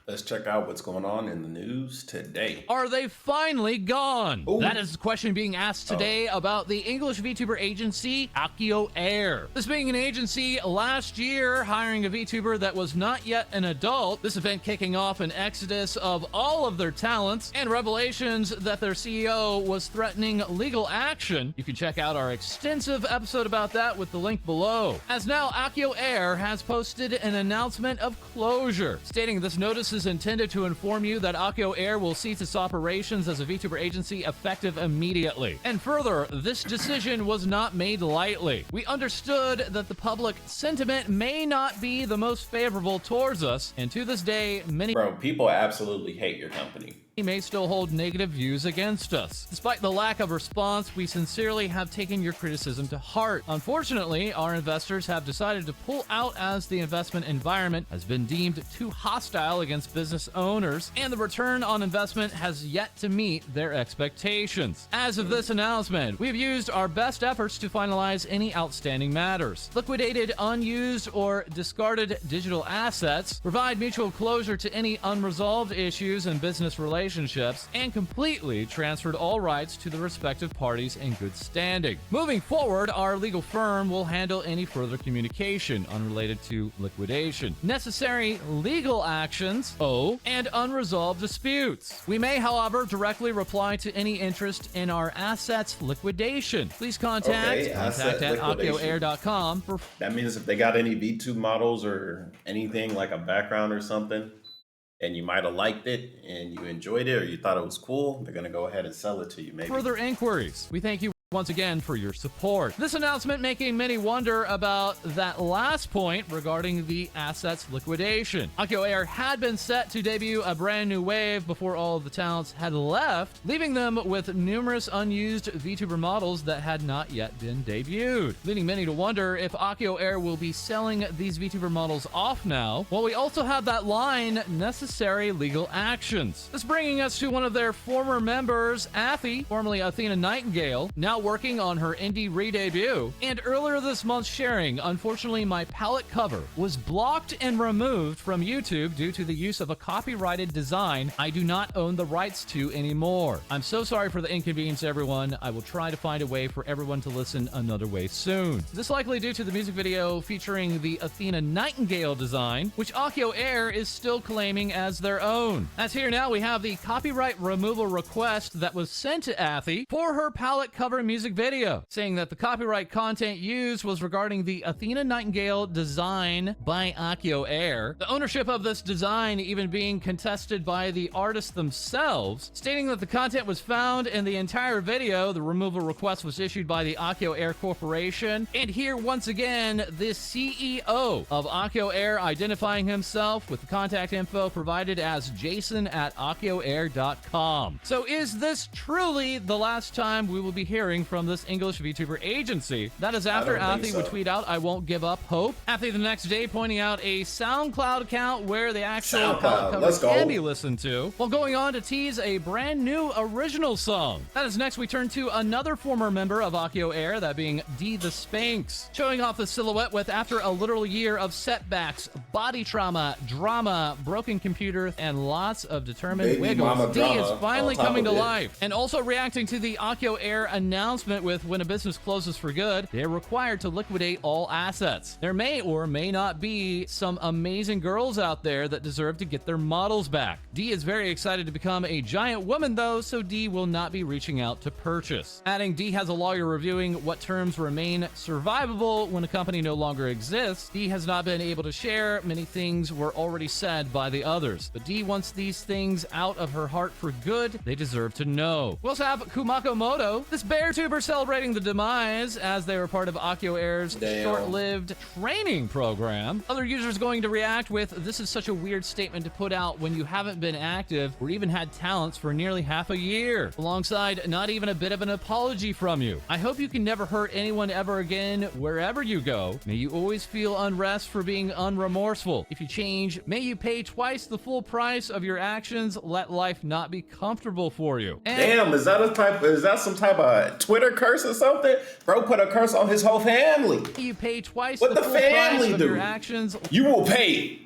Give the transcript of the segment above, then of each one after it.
Let's check out what's going on in the news today. Are they finally gone? Ooh. That is the question being asked today about the English VTuber agency AIO Air. This being an agency last year hiring a VTuber that was not yet an adult, this event kicking off an exodus of all of their talents and revelations that their CEO was threatening legal action. You can check out our extensive episode about that with the link below. As now, AIO Air has posted an announcement of closure, stating this notice is intended to inform you that AIO Air will cease its operations as a VTuber agency effective immediately. And further, this decision was not made lightly. We understood that the public sentiment may not be the most favorable towards us, and to this day, many People absolutely hate your company. may still hold negative views against us. Despite the lack of response, we sincerely have taken your criticism to heart. Unfortunately, our investors have decided to pull out as the investment environment has been deemed too hostile against business owners, and the return on investment has yet to meet their expectations. As of this announcement, we have used our best efforts to finalize any outstanding matters, liquidated unused or discarded digital assets, provide mutual closure to any unresolved issues and business relationships, and completely transferred all rights to the respective parties in good standing. Moving forward, our legal firm will handle any further communication unrelated to liquidation, necessary legal actions, and unresolved disputes. We may, however, directly reply to any interest in our assets liquidation. Please contact contact@AIOAir.com for... That means if they got any VTube models or anything like a background or something, and you might have liked it and you enjoyed it or you thought it was cool, they're going to go ahead and sell it to you, maybe. Further inquiries. We thank you once again for your support. This announcement making many wonder about that last point regarding the assets liquidation. AIO Air had been set to debut a brand new wave before all of the talents had left, leaving them with numerous unused VTuber models that had not yet been debuted, leading many to wonder if AIO Air will be selling these VTuber models off now. Well, we also have that line, necessary legal actions. This bringing us to one of their former members, Athy, formerly Athena Nightingale, now working on her indie re-debut, and earlier this month sharing, unfortunately my palette cover was blocked and removed from YouTube due to the use of a copyrighted design I do not own the rights to anymore. I'm so sorry for the inconvenience, everyone. I will try to find a way for everyone to listen another way soon. This likely due to the music video featuring the Athena Nightingale design, which AIO Air is still claiming as their own. As here now, we have the copyright removal request that was sent to Athy for her palette cover music video, saying that the copyright content used was regarding the Athena Nightingale design by AIO Air, the ownership of this design even being contested by the artists themselves, stating that the content was found in the entire video. The removal request was issued by the AIO Air Corporation, and here once again the CEO of AIO Air identifying himself with the contact info provided as jason@AIOAir.com. So is this truly the last time we will be hearing from this English VTuber agency? That is after Athy would tweet out, "I won't give up hope." Athy the next day pointing out a SoundCloud account where the actual palette cover can be listened to, while going on to tease a brand new original song. That is next we turn to another former member of AIO Air, that being D the Spanx, showing off the silhouette with, after a literal year of setbacks, body trauma, drama, broken computer, and lots of determined wiggles, D is finally coming to life, and also reacting to the AIO Air announcement with, when a business closes for good, they're required to liquidate all assets. There may or may not be some amazing girls out there that deserve to get their models back. D is very excited to become a giant woman though, so D will not be reaching out to purchase. Adding, D has a lawyer reviewing what terms remain survivable when a company no longer exists. D has not been able to share. Many things were already said by the others, but D wants these things out of her heart for good. They deserve to know. We also have Kumako Moto, this bear tuber celebrating the demise as they were part of AIO Air's short-lived training program. Other users going to react with, "This is such a weird statement to put out when you haven't been active or even had talents for nearly half a year," alongside not even a bit of an apology from you. "I hope you can never hurt anyone ever again wherever you go. May you always feel unrest for being unremorseful. If you change, may you pay twice the full price of your actions. Let life not be comfortable for you." And damn, is that some type of Twitter curse or something? Bro put a curse on his whole family. You pay twice what the the full family price of do? your actions. You will pay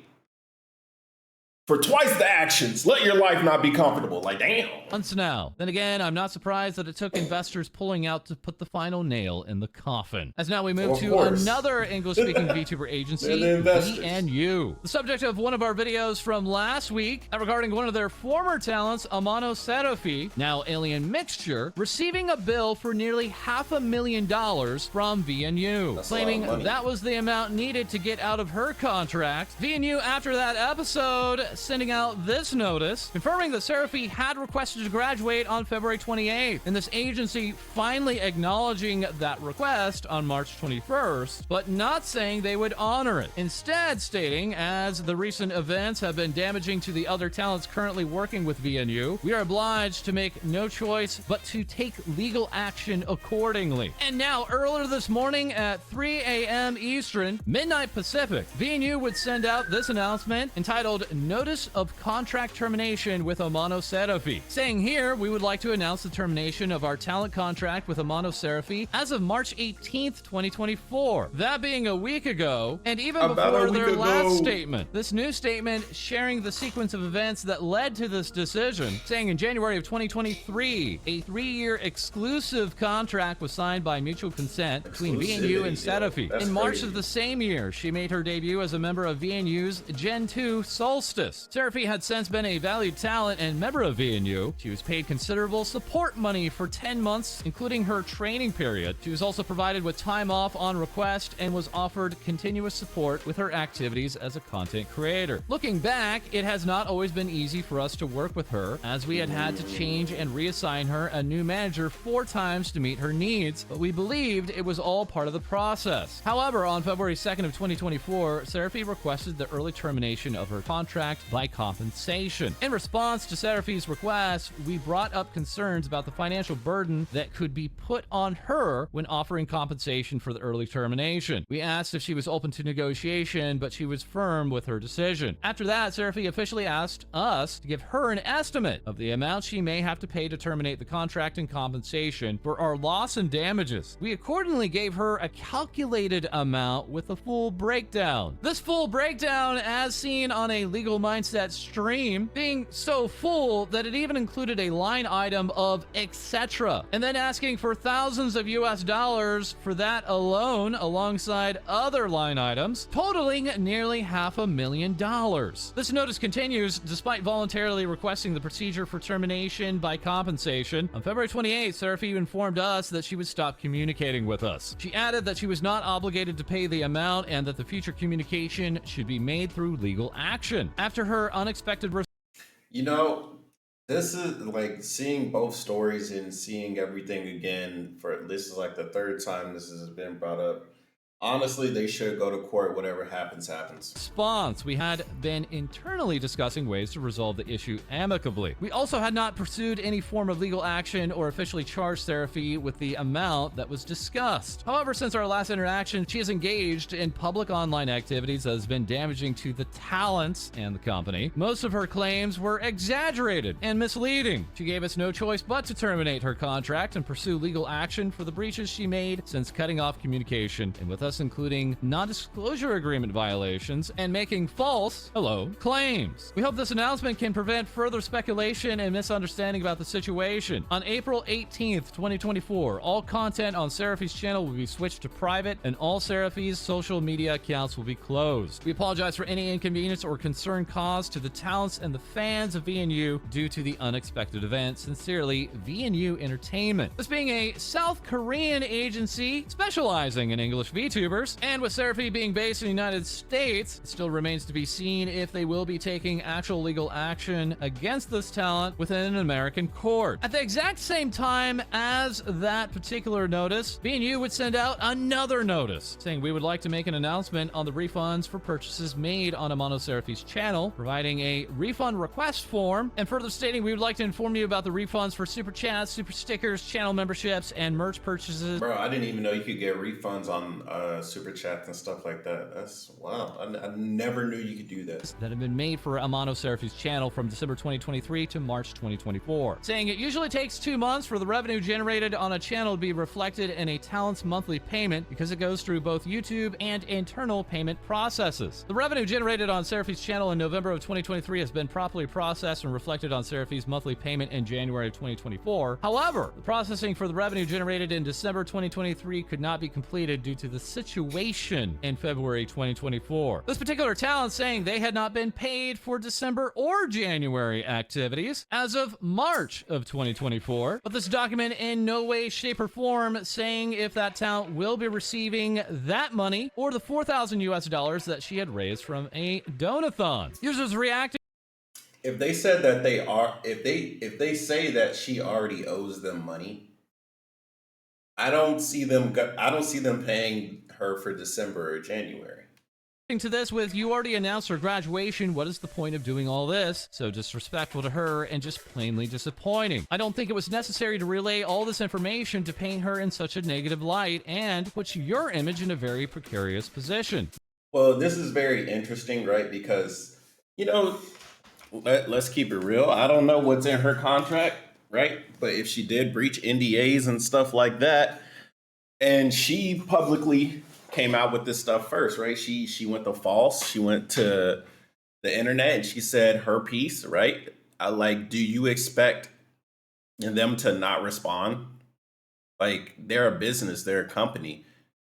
for twice the actions. Let your life not be comfortable. Like, damn. Months now. Then again, I'm not surprised that it took investors pulling out to put the final nail in the coffin. As now we move to another English-speaking VTuber agency, VNU. The subject of one of our videos from last week regarding one of their former talents, Amano Seraphi, now Alien Mixture, receiving a bill for nearly $500,000 from VNU, claiming that was the amount needed to get out of her contract. VNU, after that episode, sending out this notice, confirming that Seraphi had requested to graduate on February 28th, and this agency finally acknowledging that request on March 21st, but not saying they would honor it. Instead stating, as the recent events have been damaging to the other talents currently working with VNU, we are obliged to make no choice but to take legal action accordingly. And now, earlier this morning at 3 a.m. Eastern, midnight Pacific, VNU would send out this announcement entitled Notice of Contract Termination with Amano Seraphi, saying here, we would like to announce the termination of our talent contract with Amano Seraphi as of March 18th, 2024. That being a week ago, and even before their last statement. This new statement sharing the sequence of events that led to this decision, saying in January of 2023, a 3-year exclusive contract was signed by mutual consent between VNU and Seraphi. In March of the same year, she made her debut as a member of VNU's Gen 2 Solstice. Seraphi had since been a valued talent and member of VNU. She was paid considerable support money for 10 months, including her training period. She was also provided with time off on request and was offered continuous support with her activities as a content creator. Looking back, it has not always been easy for us to work with her, as we had to change and reassign her a new manager 4 times to meet her needs, but we believed it was all part of the process. However, on February 2nd of 2024, Seraphi requested the early termination of her contract by compensation. In response to Seraphi's request, we brought up concerns about the financial burden that could be put on her when offering compensation for the early termination. We asked if she was open to negotiation, but she was firm with her decision. After that, Seraphi officially asked us to give her an estimate of the amount she may have to pay to terminate the contract and compensation for our loss and damages. We accordingly gave her a calculated amount with a full breakdown. This full breakdown, as seen on a Legal Mindset stream, being so full that it even included a line item of etc. and then asking for thousands of US dollars for that alone, alongside other line items, totaling nearly $500,000. This notice continues despite voluntarily requesting the procedure for termination by compensation. On February 28th, Seraphi informed us that she would stop communicating with us. She added that she was not obligated to pay the amount and that the future communication should be made through legal action. After her unexpected you know, this is like seeing both stories and seeing everything again. For this is like the 3rd time this has been brought up. Honestly, they should go to court. Whatever happens, happens. Response. We had been internally discussing ways to resolve the issue amicably. We also had not pursued any form of legal action or officially charged Seraphi with the amount that was discussed. However, since our last interaction, she has engaged in public online activities that has been damaging to the talents and the company. Most of her claims were exaggerated and misleading. She gave us no choice but to terminate her contract and pursue legal action for the breaches she made since cutting off communication, and with us including non-disclosure agreement violations and making false claims. We hope this announcement can prevent further speculation and misunderstanding about the situation. On April 18th, 2024, all content on Seraphi's channel will be switched to private and all Seraphi's social media accounts will be closed. We apologize for any inconvenience or concern caused to the talents and the fans of VNU due to the unexpected event. Sincerely, VNU Entertainment. This being a South Korean agency specializing in English VTubers, and with Seraphi being based in the United States, it still remains to be seen if they will be taking actual legal action against this talent within an American court. At the exact same time as that particular notice, VNU would send out another notice saying we would like to make an announcement on the refunds for purchases made on Amano Seraphi's channel, providing a refund request form, and further stating we would like to inform you about the refunds for super chats, super stickers, channel memberships, and merch purchases. Bro, I didn't even know you could get refunds on super chats and stuff like that. That's wow. I never knew you could do that. That have been made for Amano Seraphi's channel from December 2023 to March 2024, saying it usually takes 2 months for the revenue generated on a channel to be reflected in a talent's monthly payment because it goes through both YouTube and internal payment processes. The revenue generated on Seraphi's channel in November of 2023 has been properly processed and reflected on Seraphi's monthly payment in January of 2024. However, the processing for the revenue generated in December 2023 could not be completed due to the situation in February 2024. This particular talent saying they had not been paid for December or January activities as of March of 2024, but this document in no way, shape, or form saying if that talent will be receiving that money or the 4,000 US dollars that she had raised from a donathon. Users reacting. If they said that they are, if they say that she already owes them money, I don't see them paying her for December or January. To this with, you already announced her graduation, what is the point of doing all this? So disrespectful to her and just plainly disappointing. I don't think it was necessary to relay all this information to paint her in such a negative light and puts your image in a very precarious position. Well, this is very interesting, right? Because, you know, let's keep it real. I don't know what's in her contract, right? But if she did breach NDAs and stuff like that, and she publicly came out with this stuff first, right? She went to false. She went to the internet and she said her piece, right? Do you expect them to not respond? Like, they're a business, they're a company.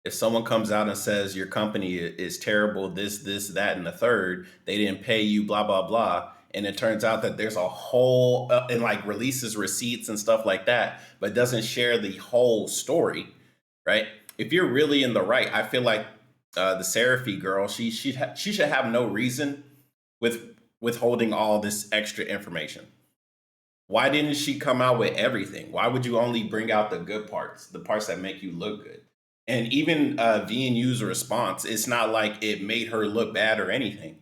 If someone comes out and says your company is terrible, this, that, and the third, they didn't pay you, blah, blah, blah. And it turns out that there's a whole, and like releases receipts and stuff like that, but doesn't share the whole story, right? If you're really in the right, I feel like the Seraphy girl, she should have no reason with withholding all this extra information. Why didn't she come out with everything? Why would you only bring out the good parts, the parts that make you look good? And even VNU's response, it's not like it made her look bad or anything.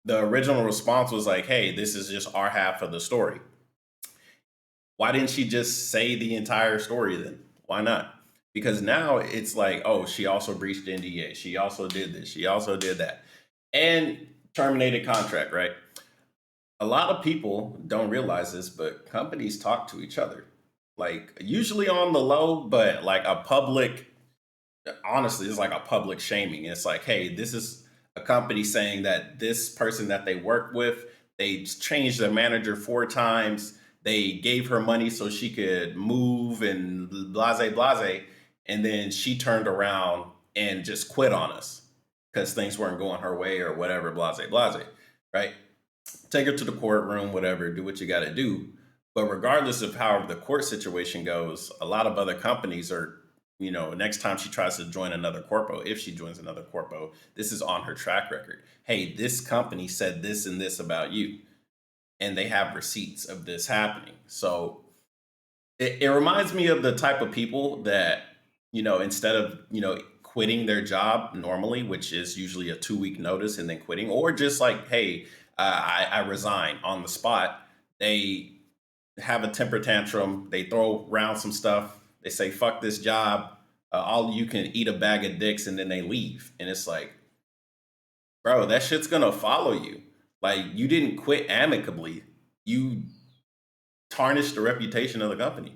The original response was like, hey, this is just our half of the story. Why didn't she just say the entire story then? Why not? Because now it's like, oh, she also breached the NDA. She also did this. She also did that. And terminated contract, right? A lot of people don't realize this, but companies talk to each other. Like, usually on the low, but like a public, honestly, it's like a public shaming. It's like, hey, this is a company saying that this person that they work with, they changed their manager 4 times. They gave her money so she could move and blase, blase. And then she turned around and just quit on us because things weren't going her way or whatever, blase, blase, right? Take her to the courtroom, whatever, do what you got to do. But regardless of how the court situation goes, a lot of other companies are, you know, next time she tries to join another corpo, if she joins another corpo, this is on her track record. Hey, this company said this and this about you. And they have receipts of this happening. So it reminds me of the type of people that, you know, instead of, you know, quitting their job normally, which is usually a 2-week notice and then quitting, or just like, hey, I resign on the spot. They have a temper tantrum. They throw around some stuff. They say, fuck this job. All you can eat a bag of dicks, and then they leave. And it's like, bro, that shit's going to follow you. Like, you didn't quit amicably. You tarnished the reputation of the company.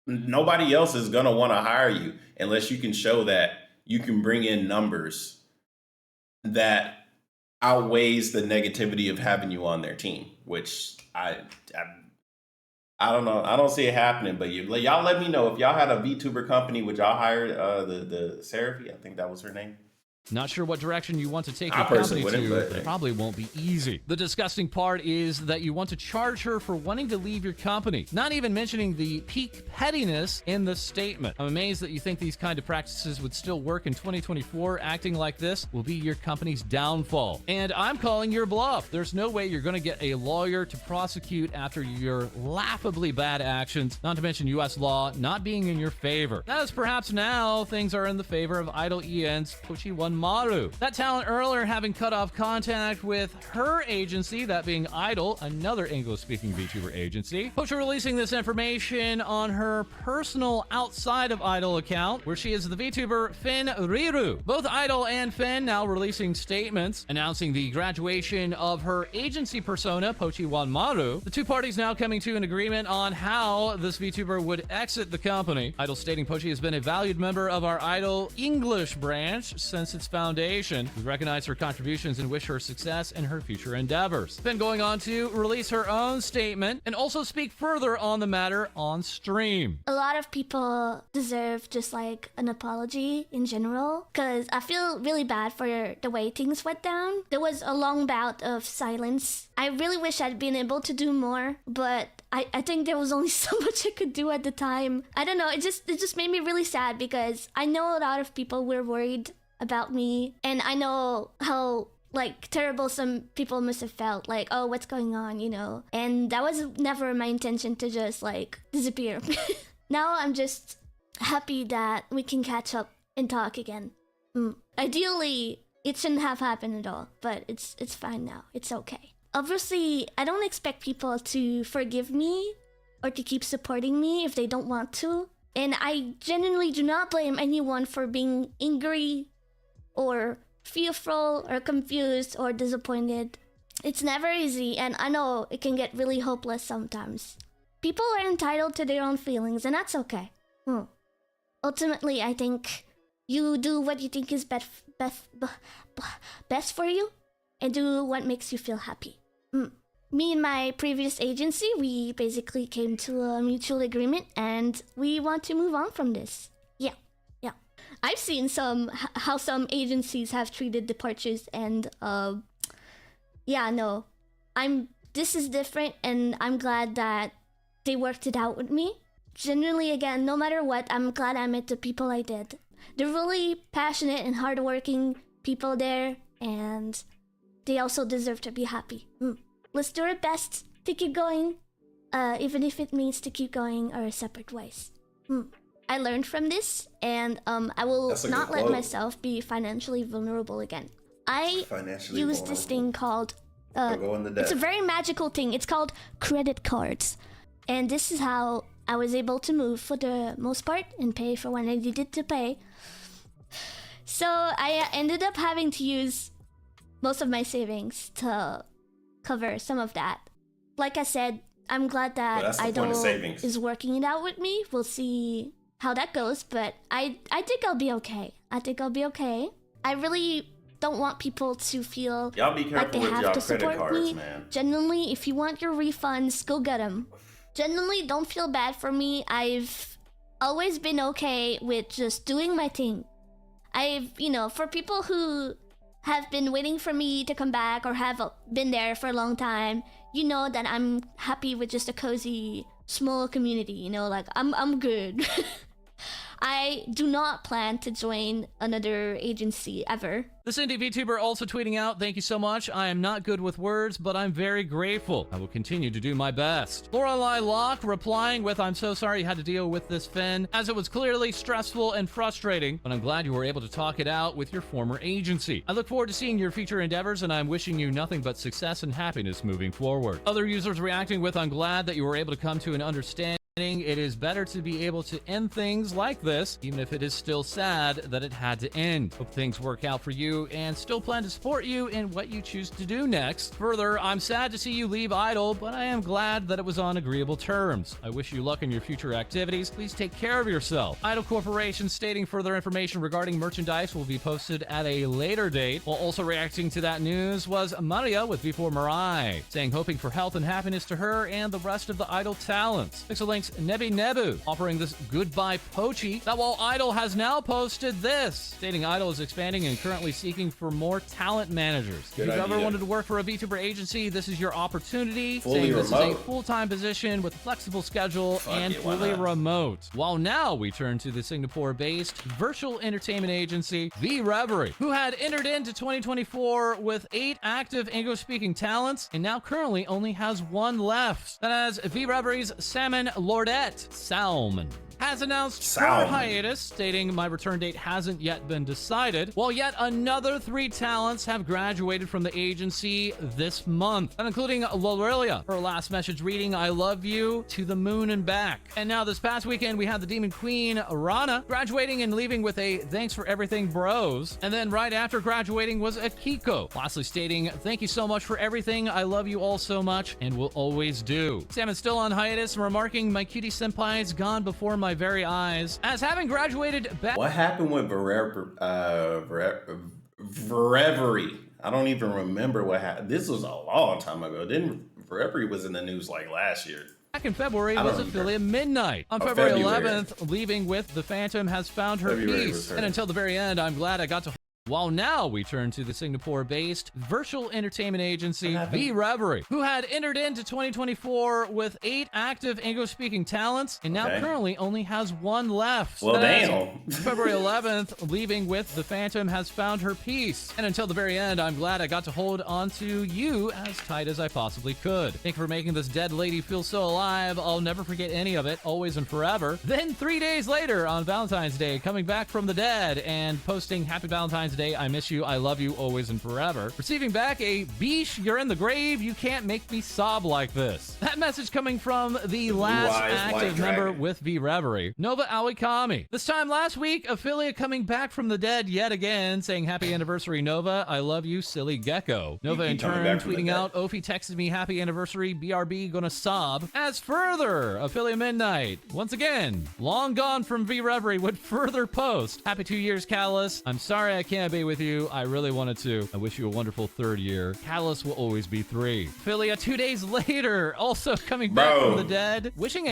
Nobody else is going to want to hire you unless you can show that you can bring in numbers that outweighs the negativity of having you on their team, which I don't know. I don't see it happening, but y'all let me know if y'all had a VTuber company, would y'all hire the Seraphy? I think that was her name. Not sure what direction you want to take your company to, but it probably won't be easy. The disgusting part is that you want to charge her for wanting to leave your company, not even mentioning the peak pettiness in the statement. I'm amazed that you think these kind of practices would still work in 2024. Acting like this will be your company's downfall. And I'm calling your bluff. There's no way you're going to get a lawyer to prosecute after your laughably bad actions, not to mention US law not being in your favor. As perhaps now things are in the favor of Idle EN's Pushy 1 Maru. That talent earlier having cut off contact with her agency, that being Idol, another English-speaking VTuber agency. Pochi releasing this information on her personal outside of Idol account, where she is the VTuber Finn Riru. Both Idol and Finn now releasing statements announcing the graduation of her agency persona, Pochi Maru. The two parties now coming to an agreement on how this VTuber would exit the company. Idol stating Pochi has been a valued member of our Idol English branch since its foundation. We recognize her contributions and wish her success in her future endeavors. Finn going on to release her own statement and also speak further on the matter on stream. A lot of people deserve just like an apology in general, because I feel really bad for the way things went down. There was a long bout of silence. I really wish I'd been able to do more, but I think there was only so much I could do at the time. I don't know, it just made me really sad because I know a lot of people were worried about me, and I know how like terrible some people must have felt, like, oh, what's going on, you know? And that was never my intention to just like disappear. Now I'm just happy that we can catch up and talk again. Ideally, it shouldn't have happened at all, but it's fine now. It's okay. Obviously, I don't expect people to forgive me or to keep supporting me if they don't want to. And I genuinely do not blame anyone for being angry or fearful or confused or disappointed. It's never easy, and I know it can get really hopeless sometimes. People are entitled to their own feelings, and that's okay. Ultimately, I think you do what you think is best for you, and do what makes you feel happy. Me and my previous agency, we basically came to a mutual agreement, and we want to move on from this. Yeah. I've seen how some agencies have treated departures, and this is different, and I'm glad that they worked it out with me. Genuinely, again, no matter what, I'm glad I met the people I did. They're really passionate and hardworking people there, and they also deserve to be happy. Let's do our best to keep going, even if it means to keep going our separate ways. I learned from this, and I will not let myself be financially vulnerable again. I use this thing called... it's a very magical thing. It's called credit cards. And this is how I was able to move for the most part and pay for when I needed to pay. So I ended up having to use most of my savings to cover some of that. Like I said, I'm glad that Idol is working it out with me. We'll see how that goes, but I think I'll be okay. I really don't want people to feel like they have to support me. Man. Genuinely, if you want your refunds, go get them. Genuinely, don't feel bad for me. I've always been okay with just doing my thing. For people who have been waiting for me to come back or have been there for a long time, you know that I'm happy with just a cozy, small community, you know, like I'm good. I do not plan to join another agency ever. This indie VTuber also tweeting out, "Thank you so much. I am not good with words, but I'm very grateful. I will continue to do my best." Lorelei Locke replying with, "I'm so sorry you had to deal with this, Finn, as it was clearly stressful and frustrating, but I'm glad you were able to talk it out with your former agency. I look forward to seeing your future endeavors, and I'm wishing you nothing but success and happiness moving forward." Other users reacting with, "I'm glad that you were able to come to an understanding. It is better to be able to end things like this, even if it is still sad that it had to end. Hope things work out for you and still plan to support you in what you choose to do next. Further, I'm sad to see you leave Idol, but I am glad that it was on agreeable terms. I wish you luck in your future activities. Please take care of yourself." Idol Corporation stating further information regarding merchandise will be posted at a later date. While also reacting to that news was Maria with V4 Mirai, saying hoping for health and happiness to her and the rest of the Idol talents. Pixel Nebi Nebu offering this goodbye Pochi, that while Idol has now posted this, stating Idol is expanding and currently seeking for more talent managers. If you've ever wanted to work for a VTuber agency, this is your opportunity. Saying this is a full-time position with a flexible schedule and fully remote. While now we turn to the Singapore-based virtual entertainment agency, V Reverie, who had entered into 2024 with 8 active English-speaking talents and now currently only has 1 left. That is V Reverie's Salmon Lordette. Salmon. has announced Sound. her hiatus, stating my return date hasn't yet been decided, while yet another 3 talents have graduated from the agency this month, and including Lorelia. Her last message reading, I love you to the moon and back. And now this past weekend, we had the Demon Queen, Rana, graduating and leaving with a thanks for everything, bros. And then right after graduating was Akiko, lastly stating, thank you so much for everything. I love you all so much and will always do. Sam is still on hiatus, remarking, my cutie senpai's gone before my very eyes, as having graduated back. What happened with Verevery? I don't even remember what happened. This was a long time ago. Didn't Verevery was in the news like last year? Back in February was affiliate Midnight. On February 11th, leaving with The Phantom has found her peace. And until the very end, I'm glad I got to. While now we turn to the Singapore-based virtual entertainment agency VRevery, who had entered into 2024 with 8 active English-speaking talents, and now currently only has 1 left. Well, damn. February 11th, leaving with The Phantom has found her peace. And until the very end, I'm glad I got to hold on to you as tight as I possibly could. Thank you for making this dead lady feel so alive. I'll never forget any of it, always and forever. Then 3 days later, on Valentine's Day, coming back from the dead and posting Happy Valentine's Day, I miss you, I love you, always and forever. Receiving back a Beesh, you're in the grave, you can't make me sob like this. That message coming from the last active member with VRevery, Nova Awikami. This time last week, affiliate coming back from the dead yet again, saying happy anniversary, Nova, I love you, silly gecko. Nova in turn tweeting out, Ophi texted me happy anniversary, BRB gonna sob. As further, affiliate Midnight, once again, long gone from VRevery, would further post, happy 2 years, Callus. I'm sorry I can't be with you. I really wanted to. I wish you a wonderful 3rd year. Callus will always be 3. Philia 2 days later, also coming back from the dead, wishing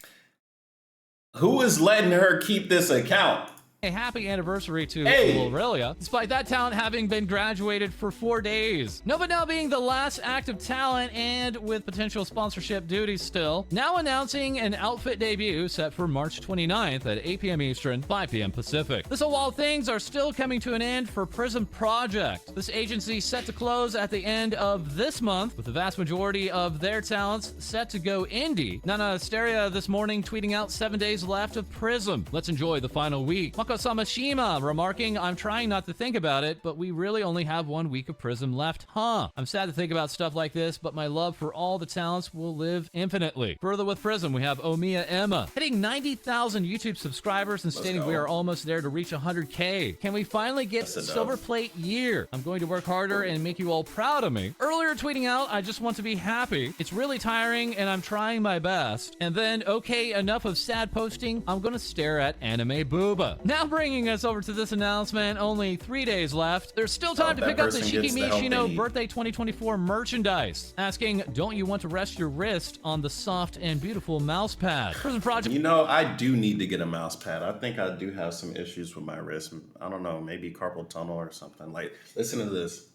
who is letting her keep this account? a happy anniversary to Lorelia, despite that talent having been graduated for 4 days. Nova now being the last active talent and with potential sponsorship duties still, now announcing an outfit debut set for March 29th at 8 p.m. Eastern, 5 p.m. Pacific. This all while things are still coming to an end for Prism Project. This agency set to close at the end of this month, with the vast majority of their talents set to go indie. Nana Asteria this morning tweeting out 7 days left of Prism. Let's enjoy the final week. Samashima remarking, I'm trying not to think about it, but we really only have 1 week of Prism left, huh? I'm sad to think about stuff like this, but my love for all the talents will live infinitely. Further with Prism, we have Omiya Emma hitting 90,000 YouTube subscribers and stating we are almost there to reach 100K. Can we finally get Silver Plate Year? I'm going to work harder and make you all proud of me. Earlier tweeting out, I just want to be happy. It's really tiring and I'm trying my best. And then, okay, enough of sad posting. I'm gonna stare at Anime Booba. Now bringing us over to this announcement, only 3 days left. There's still time to pick up the Shikimi Shino Birthday 2024 merchandise. Asking, don't you want to rest your wrist on the soft and beautiful mouse pad? Prism Project. You know, I do need to get a mouse pad. I think I do have some issues with my wrist. I don't know, maybe carpal tunnel or something. Like, listen to this.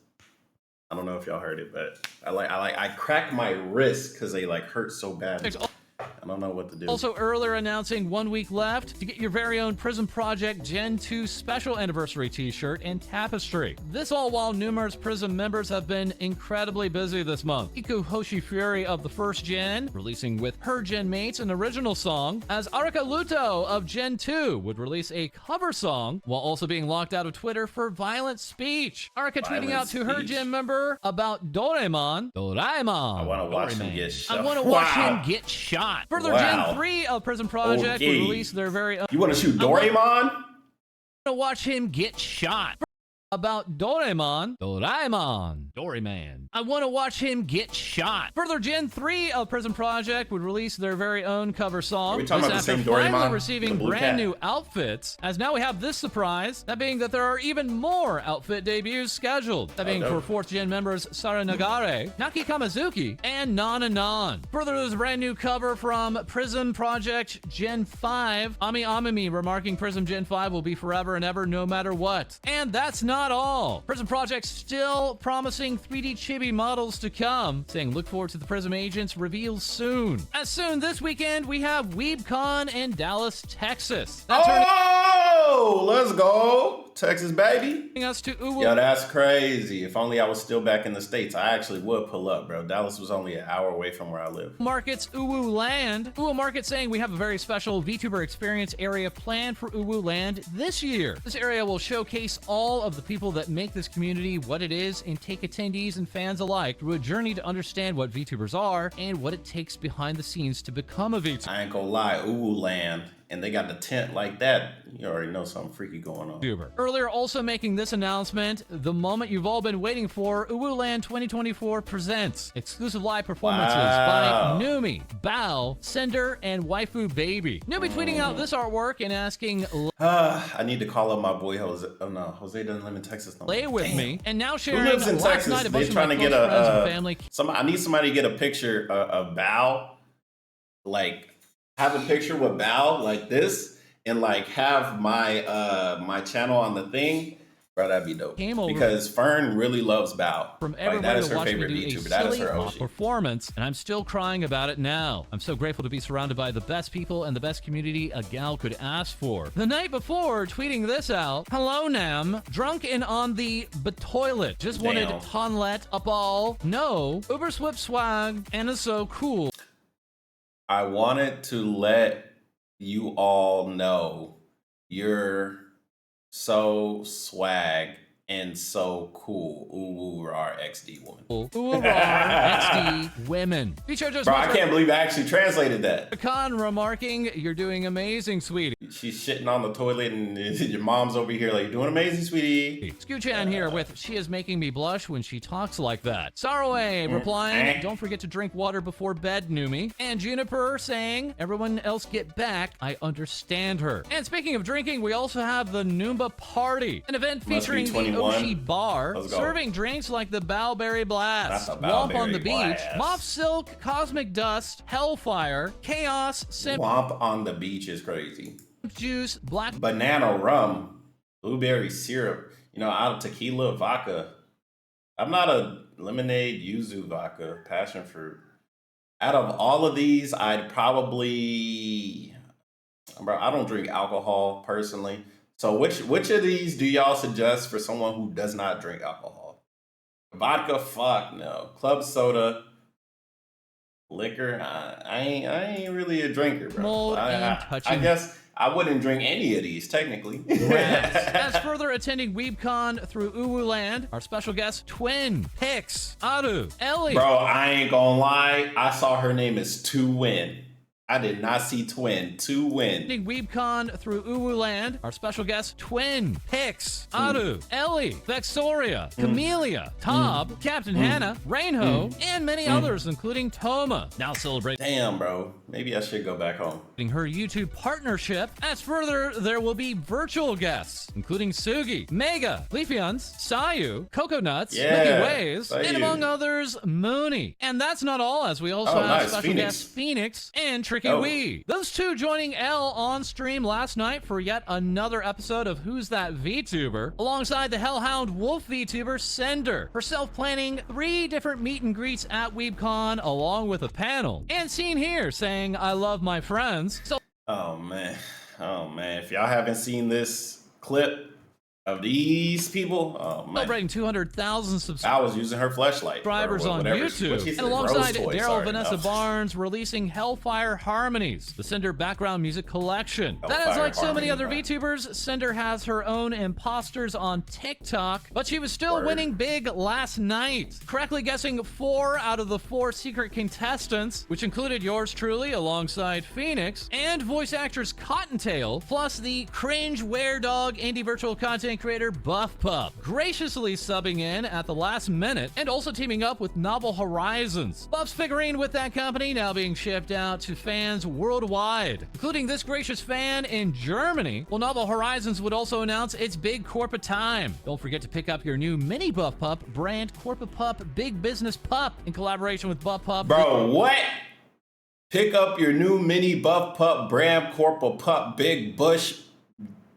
I don't know if y'all heard it, but I crack my wrist because they like hurt so bad. I don't know what to do. Also earlier announcing 1 week left to get your very own Prism Project Gen 2 special anniversary t-shirt and tapestry. This all while numerous Prism members have been incredibly busy this month. Iku Hoshi Fury of the first gen, releasing with her gen mates an original song, as Arika Luto of Gen 2 would release a cover song, while also being locked out of Twitter for violent speech. Arika tweeting out to her gen member about Doraemon. I want to watch him get shot. I want to watch him get shot. Further, Gen 3 of Prism Project will release their very own. You want to shoot Doraemon? I want to watch him get shot. About Doraemon. Doryman. I want to watch him get shot. Further, Gen 3 of Prism Project would release their very own cover song. Are we talking about the same Doraemon? Finally receiving brand new outfits. As now we have this surprise, that being that there are even more outfit debuts scheduled. That being for 4th gen members Sara Nagare, Naki Kamazuki, and Nan. Further, there's a brand new cover from Prism Project Gen 5. Ami Amimi remarking Prism Gen 5 will be forever and ever no matter what. And that's not all. Prism Project still promising 3D chibi models to come, saying look forward to the Prism Agents reveals soon. As soon this weekend, we have WeebCon in Dallas, Texas. Oh, let's go. Texas, baby. Us to Uwu. Yo, that's crazy. If only I was still back in the States, I actually would pull up, bro. Dallas was only an hour away from where I live. Market's Uwu Land. Uwu Market saying we have a very special VTuber experience area planned for Uwu Land this year. This area will showcase all of the people that make this community what it is and take attendees and fans alike through a journey to understand what VTubers are and what it takes behind the scenes to become a VTuber. I ain't gonna lie, Uwu Land, and they got the tent like that, you already know something freaky going on. Earlier, also making this announcement, the moment you've all been waiting for, Uwu Land 2024 presents exclusive live performances by Numi, Bao, Cinder, and Waifu Baby. Numi tweeting out this artwork and asking, I need to call up my boy Jose. Oh no, Jose doesn't live in Texas no more. Lay with me, and now sharing Who lives in last Texas? night a bunch They're of trying my to get close friends and a family. I need somebody to get a picture of Bao, like have a picture with Bao like this, and like have my my channel on the thing. Bro, that'd be dope. Because Fern really loves Bao. From Like, everybody that is to her watch me favorite do VTuber. a That is silly her OG. performance, and I'm still crying about it now. I'm so grateful to be surrounded by the best people and the best community a gal could ask for. The night before, tweeting this out, hello Nam, drunk and on the toilet. Just wanted Hanlet up all. No, Uber Swip swag, and is so cool. I wanted to let you all know you're so swag and so cool. Ooh, our XD woman. Ooh, XD women. Bro, I can't believe I actually translated that. Khan remarking, you're doing amazing, sweetie. She's shitting on the toilet and your mom's over here like, you're doing amazing, sweetie. Scooch-Chan here with, she is making me blush when she talks like that. Saraway replying, don't forget to drink water before bed, Numi. And Juniper saying, everyone else get back, I understand her. And speaking of drinking, we also have the Noomba Party, an event featuring the Oshi Bar, serving drinks like the Bowberry Blast, Womp on the Beach, Mop Silk, Cosmic Dust, Hellfire, Chaos, Womp on the Beach is crazy. Juice, Black Banana Rum, Blueberry Syrup, you know, out of Tequila Vodka. I'm not a lemonade, yuzu vodka, passion fruit. Out of all of these, I'd probably, bro, I don't drink alcohol personally. So which of these do y'all suggest for someone who does not drink alcohol? Vodka, fuck no. Club soda, liquor, I ain't really a drinker, bro. I guess I wouldn't drink any of these, technically. As further attending WeebCon through Uwu Land, our special guest, Twin, Pix, Aru, Ellie. Bro, I ain't gonna lie, I saw her name is Two Win. I did not see Twin. Two Win. WeebCon through Uwu Land, our special guest, Twin, Pix, Aru, Ellie, Vexoria, Camellia, Tob, Captain Hannah, Rainho, and many others, including Toma. Now celebrating. Damn, bro. Maybe I should go back home. Her YouTube partnership. As further, there will be virtual guests, including Sugi, Mega, Leafeons, Sayu, Coconuts, Milky Ways, and among others, Mooney. And that's not all, as we also have special guests Phoenix and Tricky Wee. Those two joining Elle on stream last night for yet another episode of Who's That VTuber, alongside the Hellhound Wolf VTuber Cinder, herself planning 3 different meet and greets at WeebCon along with a panel. And seen here saying, I love my friends. So oh man, if y'all haven't seen this clip of these people, oh man. Celebrating 200,000 subscribers. I was using her fleshlight. On YouTube. And alongside Daryl Vanessa Barnes releasing Hellfire Harmonies, the Cinder background music collection. That is like so many other VTubers, Cinder has her own imposters on TikTok, but she was still winning big last night, correctly guessing 4 out of the 4 secret contestants, which included yours truly alongside Phoenix, and voice actress Cottontail, plus the cringe weredog indie virtual content creator Buff Pup, graciously subbing in at the last minute and also teaming up with Novel Horizons. Buff's figurine with that company now being shipped out to fans worldwide, including this gracious fan in Germany. Well, Novel Horizons would also announce its big Corpa time. Don't forget to pick up your new mini Buff Pup brand Corpa Pup Big Business Pup in collaboration with Buff Pup. Bro, what? Pick up your new mini Buff Pup brand Corpa Pup Big Bush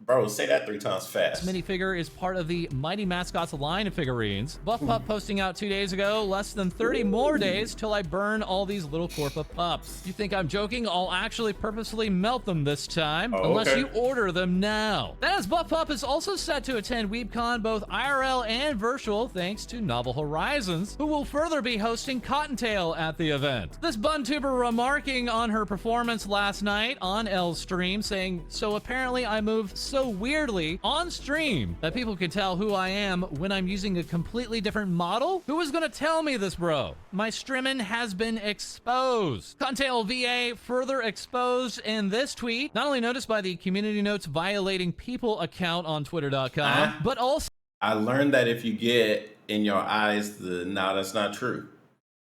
Bro, say that 3 times fast. This minifigure is part of the Mighty Mascots line of figurines. Buff Pup posting out 2 days ago, less than 30 more days till I burn all these little Corpa pups. You think I'm joking? I'll actually purposefully melt them this time, unless you order them now. That is, Buff Pup is also set to attend WeebCon both IRL and virtual thanks to Novel Horizons, who will further be hosting Cottontail at the event. This BunTuber remarking on her performance last night on L's stream, saying, so apparently I move so weirdly on stream that people can tell who I am when I'm using a completely different model? Who is gonna tell me this, bro? My strimmin has been exposed. Cottontail VA further exposed in this tweet, not only noticed by the Community Notes Violating People account on twitter.com, but also I learned that if you get in your eyes the nah, that's not true.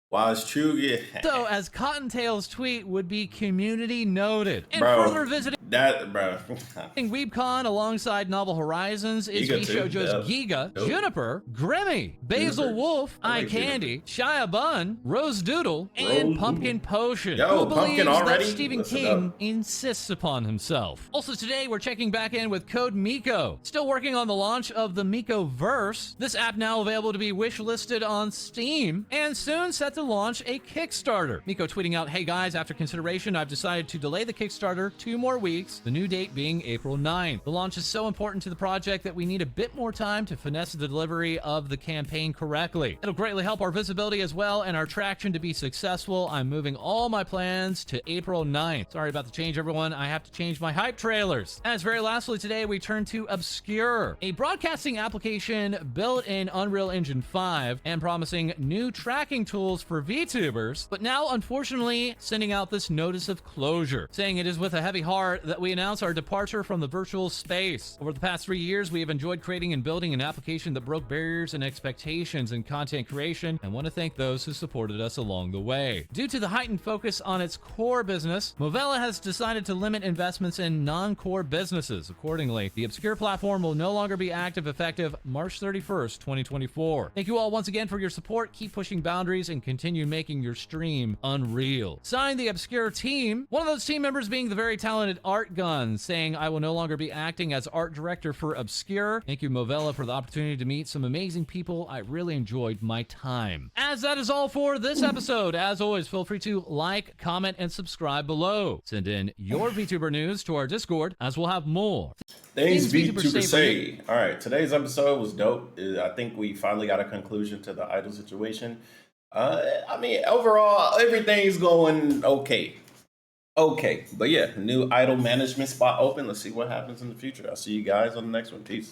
While it's true, yeah. So, as Cottontail's tweet would be community noted. And bro, further visiting WeebCon alongside Novel Horizons is VShojo's Giga, Juniper, Grimmy, Basil Wolf, Eye Candy, Shia Bun, Rose Doodle, and Pumpkin Potion. Yo, who Pumpkin believes already? that Stephen King insists upon himself. Also today, we're checking back in with Code Miko. Still working on the launch of the Miko Verse. This app now available to be wish-listed on Steam, and soon set to launch a Kickstarter. Miko tweeting out, hey guys, after consideration, I've decided to delay the Kickstarter 2 more weeks, the new date being April 9th. The launch is so important to the project that we need a bit more time to finesse the delivery of the campaign correctly. It'll greatly help our visibility as well and our traction to be successful. I'm moving all my plans to April 9th. Sorry about the change, everyone. I have to change my hype trailers. As very lastly today, we turn to Obscure, a broadcasting application built in Unreal Engine 5 and promising new tracking tools for VTubers, but now unfortunately sending out this notice of closure, saying it is with a heavy heart that we announce our departure from the virtual space. Over the past 3 years, we have enjoyed creating and building an application that broke barriers and expectations in content creation, and want to thank those who supported us along the way. Due to the heightened focus on its core business, Movella has decided to limit investments in non-core businesses. Accordingly, the Obscure platform will no longer be active effective March 31st, 2024. Thank you all once again for your support. Keep pushing boundaries and continue making your stream unreal. Signed, the Obscure team, one of those team members being the very talented Art Gun, saying, I will no longer be acting as art director for Obscure. Thank you, Movella, for the opportunity to meet some amazing people. I really enjoyed my time. As that is all for this episode, as always, feel free to like, comment, and subscribe below. Send in your VTuber news to our Discord, as we'll have more things VTuber say. All right, today's episode was dope. I think we finally got a conclusion to the idol situation. I mean, overall, everything's going okay. Okay, but yeah, new idol management spot open. Let's see what happens in the future. I'll see you guys on the next one. Peace.